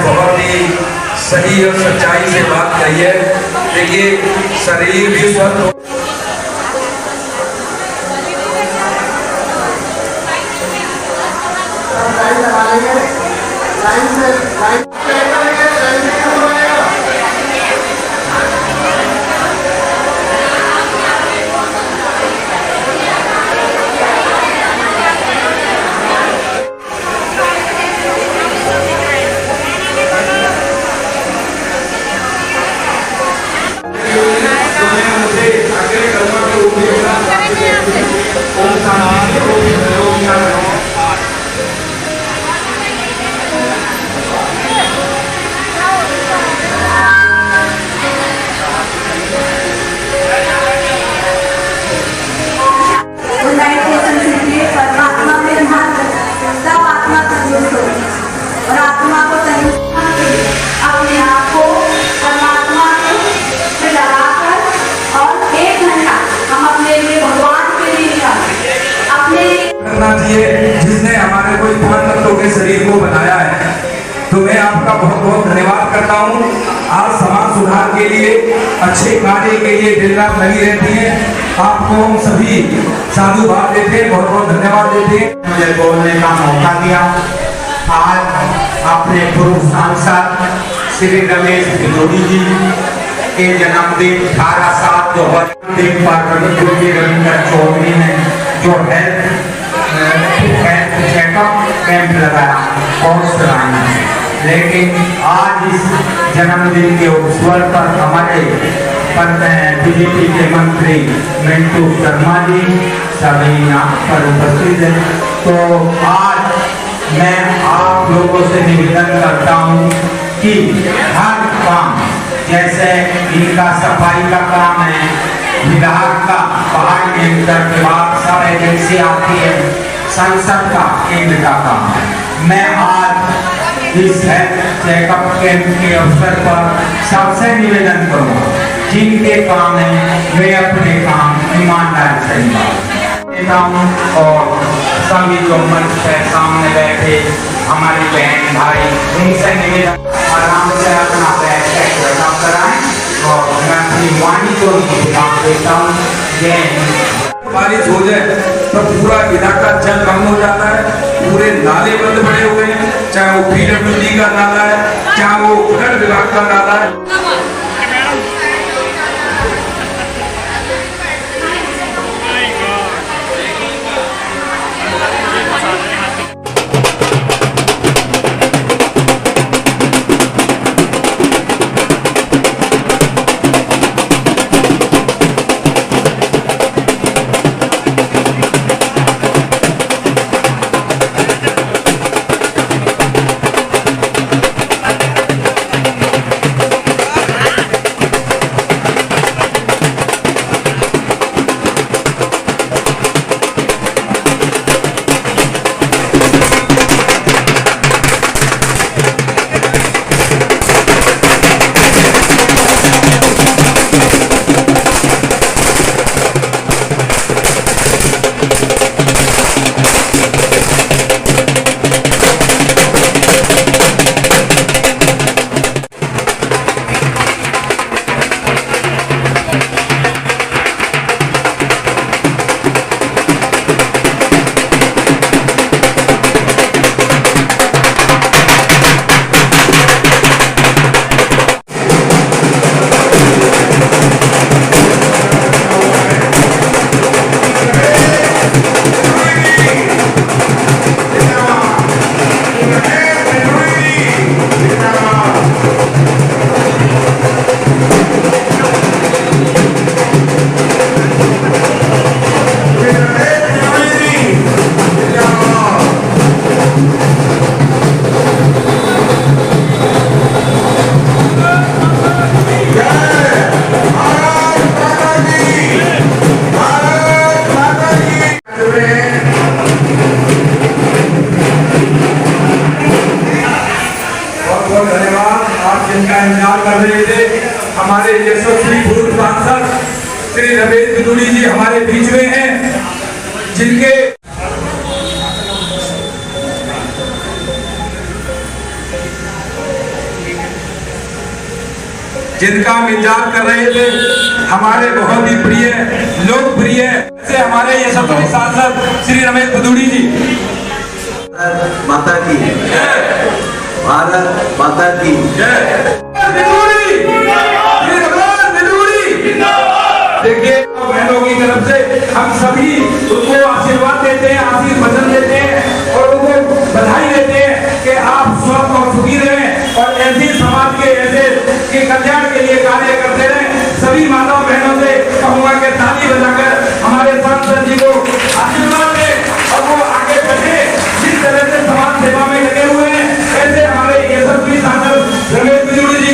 बहुत ही सही और सच्चाई से बात कही है। देखिए शरीर भी स्वस्थ हो, जिसने हमारे को पांच तत्वों के शरीर को बनाया है। तो मैं आपका बहुत बहुत धन्यवाद करता हूँ। आप समाज सुधार के लिए, अच्छे कार्य के लिए दिन रात लगी रहती हैं। आपको हम सभी साधु भाव देते हैं, बहुत बहुत धन्यवाद देते हैं। मुझे बोलने का मौका दिया। आज अपने पूर्व सांसद श्री रमेश बिदुड़ी जी के जन्मदिन 18/7/2023 पर रविंद्र चौधरी ने जो हेल्थ चेकअप कैंप लगाया और सराहना। लेकिन आज इस जन्मदिन के अवसर पर हमारे बीजेपी के मंत्री मिंटू शर्मा जी सभी यहाँ पर उपस्थित हैं। तो आज मैं आप लोगों से निवेदन करता हूँ कि हर काम, जैसे इनका सफाई का काम है, विभाग का पहाड़ के बाद सब एजेंसी आती है, संसद का केंद्र का काम है। मैं आज इस हेल्थ चेकअप कैंप के अवसर पर सबसे निवेदन करूँगा, जिनके काम है वे अपने काम ईमानदारी से निभाएं। और सभी जो मंच के सामने बैठे हमारी बहन भाई, उनसे निवेदन आराम से अपना बैग चेकअप कराएं और मैं अपनी वाणी को देता हूँ। बारिश हो जाए तो पूरा इलाका जल कम हो जाता है, पूरे नाले बंद पड़े हुए हैं, चाहे वो PWD का नाला है, चाहे वो उड़न विभाग का नाला है। हमारे यशस्वी पूर्व सांसद श्री रमेश बिदुड़ी जी हमारे बीच में हैं, जिनके जिनका हम इंतजार कर रहे थे, हमारे बहुत ही प्रिय लोकप्रिय से हमारे यशस्वी सांसद श्री रमेश भदौड़ी जी। माता की भारत माता की देखिए, बहनों की तरफ से हम सभी उनको आशीर्वाद देते हैं, आशीर्वचन देते हैं और उनको बधाई देते हैं कि आप स्वस्थ और सुखी रहें और ऐसे समाज के ऐसे के कल्याण के लिए कार्य करते रहें। सभी माताओं बहनों से कहूंगा कि ताली बजाकर हमारे सांसद जी को आशीर्वाद दें और वो आगे बढ़े। जिस तरह से समाज सेवा में लगे हुए हैं, ऐसे हमारे यशस्वी सांसद रमेश भदौड़ी जी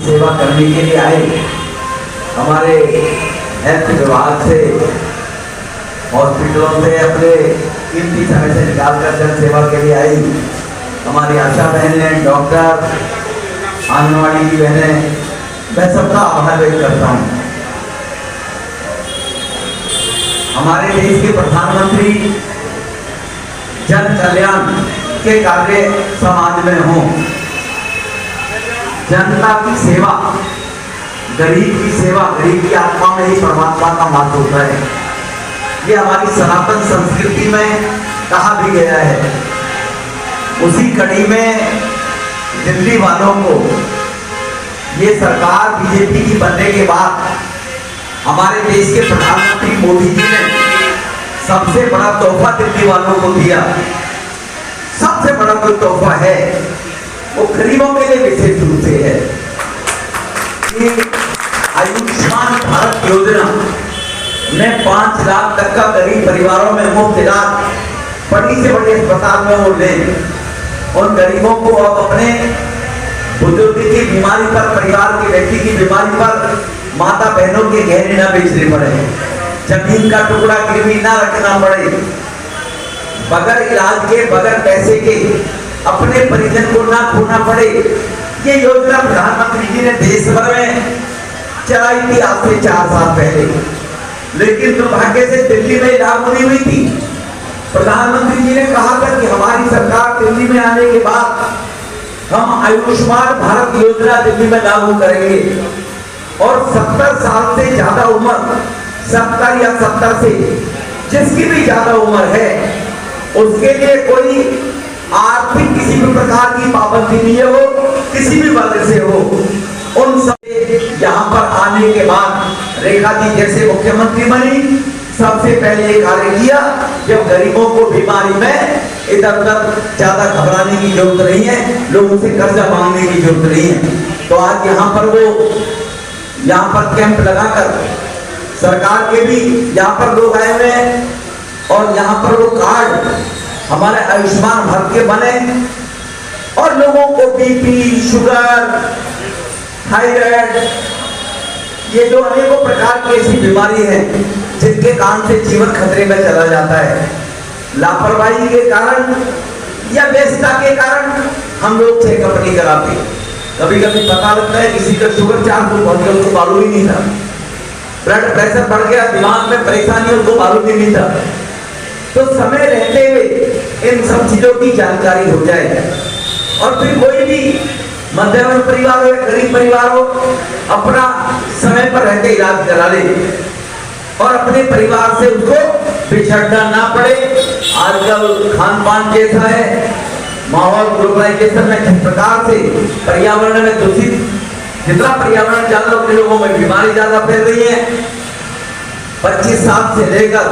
सेवा करने के लिए आए। हमारे हेल्थ विभाग से, हॉस्पिटलों से अपने कीमती समय से निकाल कर जन सेवा के लिए आई। हमारी आशा बहनें, डॉक्टर, आंगनवाड़ी की बहनें, मैं सबका आभार व्यक्त करता हूँ। हमारे देश के प्रधानमंत्री जन कल्याण के कार्य समाज में हों, जनता की सेवा, गरीब की सेवा, गरीब की आत्मा में ही परमात्मा का वास होता है। ये हमारी सनातन संस्कृति में कहा भी गया है। उसी कड़ी में दिल्ली वालों को ये सरकार बीजेपी की बनने के बाद हमारे देश के प्रधानमंत्री मोदी जी ने सबसे बड़ा तोहफा दिल्ली वालों को दिया। सबसे बड़ा कोई तोहफा है वो गरीबों के लिए विशेष रूप से है कि आयुष्मान भारत योजना में 5 लाख तक का गरीब परिवारों में मुफ्त इलाज बड़ी से बड़ी अस्पताल में वो लें। उन गरीबों को अब अपने बुजुर्ग की बीमारी पर, परिवार के व्यक्ति की बीमारी पर माता बहनों के गहने ना बेचने पड़े, जमीन का टुकड़ा गिरवी ना रखना पड़े, बगैर इलाज के, बगैर पैसे के अपने परिजन को ना खोना पड़े। ये योजना प्रधानमंत्री जी ने देश भर में चलाई थी आज से 4 साल पहले, लेकिन दुर्भाग्य से दिल्ली में लागू नहीं हुई थी। प्रधानमंत्री जी ने कहा था कि हमारी सरकार दिल्ली में आने के बाद हम आयुष्मान भारत योजना दिल्ली में लागू करेंगे और 70 साल से ज्यादा उम्र, 70 या 70 से जिसकी भी ज्यादा उम्र है उसके लिए कोई आर्थिक किसी भी प्रकार की पाबंदी नहीं हो, किसी भी वर्ग से हो। उन सब यहाँ पर आने के बाद रेखा जी जैसे मुख्यमंत्री बनी, सबसे पहले ये कार्य किया जब गरीबों को बीमारी में इधर उधर ज्यादा घबराने की जरूरत नहीं है, लोगों से कर्जा मांगने की जरूरत नहीं है। तो आज यहाँ पर वो यहाँ पर कैंप लगाकर सरकार के भी यहाँ पर लोग आए हुए हैं और यहाँ पर वो कार्ड हमारे आयुष्मान भारत के बने और लोगों को बीपी, शुगर, थायराइड, ये जो अनेकों प्रकार की ऐसी बीमारी है जिनके कारण से जीवन खतरे में चला जाता है। लापरवाही के कारण या व्यस्तता के कारण हम लोग चेकअप नहीं कराते। कभी कभी पता लगता है किसी का शुगर 400 बढ़ गया, उसको मालूम ही नहीं था। ब्लड प्रेशर बढ़ गया, दिमाग में परेशानी, उसको मालूम ही नहीं था। तो समय रहते हुए इन सब चीजों की जानकारी हो जाए और फिर कोई भी मध्यम परिवार हो या गरीब परिवार हो अपना समय पर रहते इलाज करा ले और अपने परिवार से उसको बिछड़ना ना पड़े। आजकल खान पान कैसा है, माहौल ग्लोबलाइजेशन में किस प्रकार से पर्यावरण में दूषित, जितना पर्यावरण ज्यादा उतने लोगों में बीमारी ज्यादा फैल रही है। 25 साल से लेकर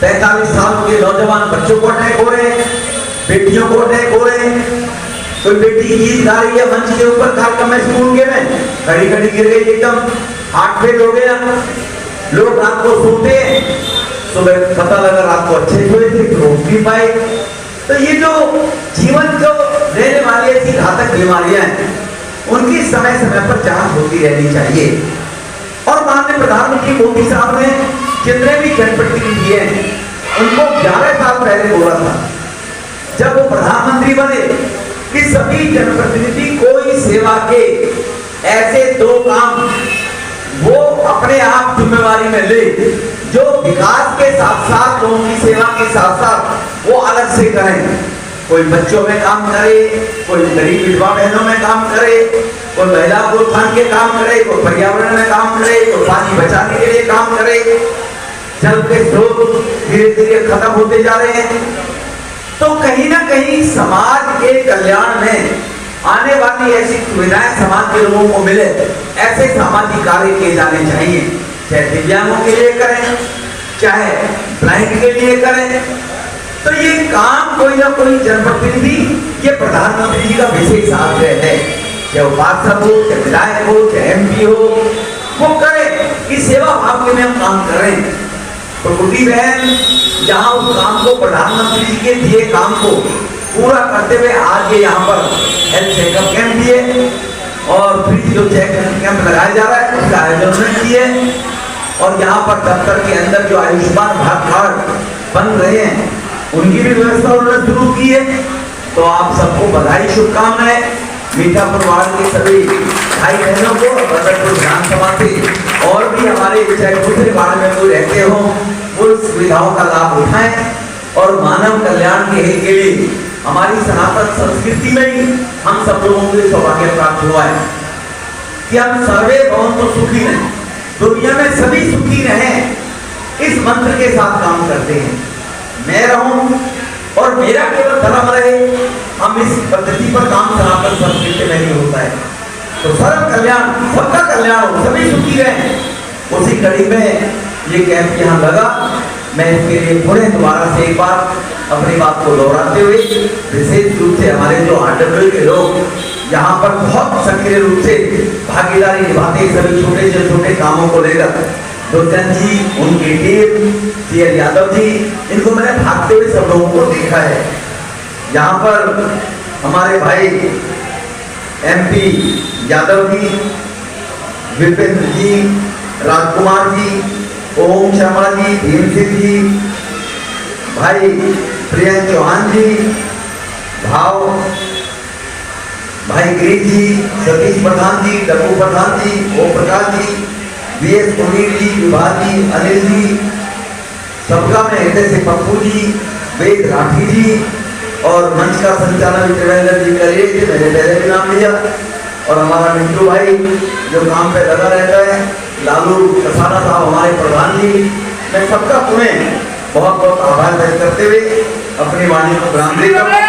45 साल के नौजवान बच्चों को अटैक हो रहे हैं, बेटियों को अटैक हो रहे हैं। कोई बेटी गीत गा रही है मंच के ऊपर, कार्यक्रम में स्कूल के में खड़ी खड़ी गिर गई, एकदम हार्ट फेल हो गया। लोग रात को सोते हैं, सुबह पता लगा रात को अच्छे सोए थे, तो उठ नहीं पाए। तो ये जो जीवन को लेने वाली ऐसी घातक बीमारियां हैं, उनकी समय समय पर जांच होती रहनी चाहिए। और माननीय प्रधानमंत्री मोदी साहब ने जितने भी जनप्रतिनिधि हैं उनको 11 साल पहले बोला था जब वो प्रधानमंत्री बने कि सभी जनप्रतिनिधि कोई सेवा के ऐसे 2 काम वो अपने आप जिम्मेवारी में ले जो विकास के साथ साथ लोगों की सेवा के साथ साथ वो अलग से करें। कोई बच्चों में काम करे, कोई गरीब विधवा बहनों में काम करे, कोई महिला को उत्थान के काम करे, कोई पर्यावरण में काम करे, कोई पानी बचाने के लिए काम करे। जल के स्रोत धीरे धीरे खत्म होते जा रहे हैं, तो कहीं ना कहीं समाज के कल्याण में आने वाली ऐसी सुविधाएं समाज के लोगों को मिले, ऐसे सामाजिक कार्य किए जाने चाहिए। चाहे दिव्यांगों के लिए करें, चाहे ब्लाइंड के लिए करें, तो ये काम कोई ना कोई जनप्रतिनिधि, ये प्रधानमंत्री जी का विशेष आग्रह है। चाहे पार्षद हो, चाहे विधायक हो, चाहे MP हो, वो करे कि सेवा भाव के में हम काम करें। तो कुटी बहन जहाँ उस काम को, प्रधानमंत्री जी के दिए काम को पूरा करते हुए आज ये यहाँ पर हेल्थ चेकअप कैंप दिए और फ्री जो चेकअप कैंप लगाया जा रहा है उसका आयोजन किए। और यहाँ पर दफ्तर के अंदर जो आयुष्मान भारत कार्ड बन रहे हैं उनकी भी व्यवस्था उन्होंने शुरू की है। तो आप सबको बधाई, शुभकामनाएं। मीठापुर वार्ड के सभी भाई बहनों को बदरपुर विधानसभा से और भी हमारे चाहे दूसरे वार्ड में कोई रहते हो वो सुविधाओं का लाभ उठाएं और मानव कल्याण के हित के लिए हमारी सनातन संस्कृति में ही हम सब लोगों को सौभाग्य प्राप्त हुआ है कि हम सर्वे भवन्तु सुखी रहें, दुनिया में सभी सुखी रहें, इस मंत्र के साथ काम करते हैं। मैं रहूं और मेरा केवल धर्म रहे, हम इस पद्धति पर काम सनातन संस्कृति में नहीं होता है। तो सर्व कल्याण, सबका कल्याण हो, सभी सुखी रहें। उसी कड़ी में ये कैंप यहाँ लगा। मैं इसके लिए पुनः दोबारा से एक बार अपनी बात को दोहराते हुए विशेष रूप से हमारे जो RWA के लोग यहाँ पर बहुत सक्रिय रूप से भागीदारी निभाते सभी छोटे से छोटे कामों को लेकर, दुर्जन जी, उनकी टीम, CL यादव जी, इनको मैंने भागते हुए सब लोगों को देखा है। यहाँ पर हमारे भाई MP यादव जी, विपिन जी, राजकुमार जी, ओम शर्मा जी, भीम सिंह जी, भाई प्रियंक चौहान जी, भाई गिरीश जी, सतीश प्रधान जी, डब्बू प्रधान जी, ओम प्रकाश जी, VS पुनीर जी, विभा जी, अनिल जी, सबका में हृदय से पप्पू जी, वेद राठी जी और मंच का संचालन त्रिवेंद्र जी करिए, मैंने पहले भी नाम लिया। और हमारा मिंटू भाई जो काम पे लगा रहता है, लालू कसाना साहब हमारे प्रधान जी, मैं सबका पुनः बहुत बहुत आभार व्यक्त करते हुए अपनी वाणी को विराम देता हूं।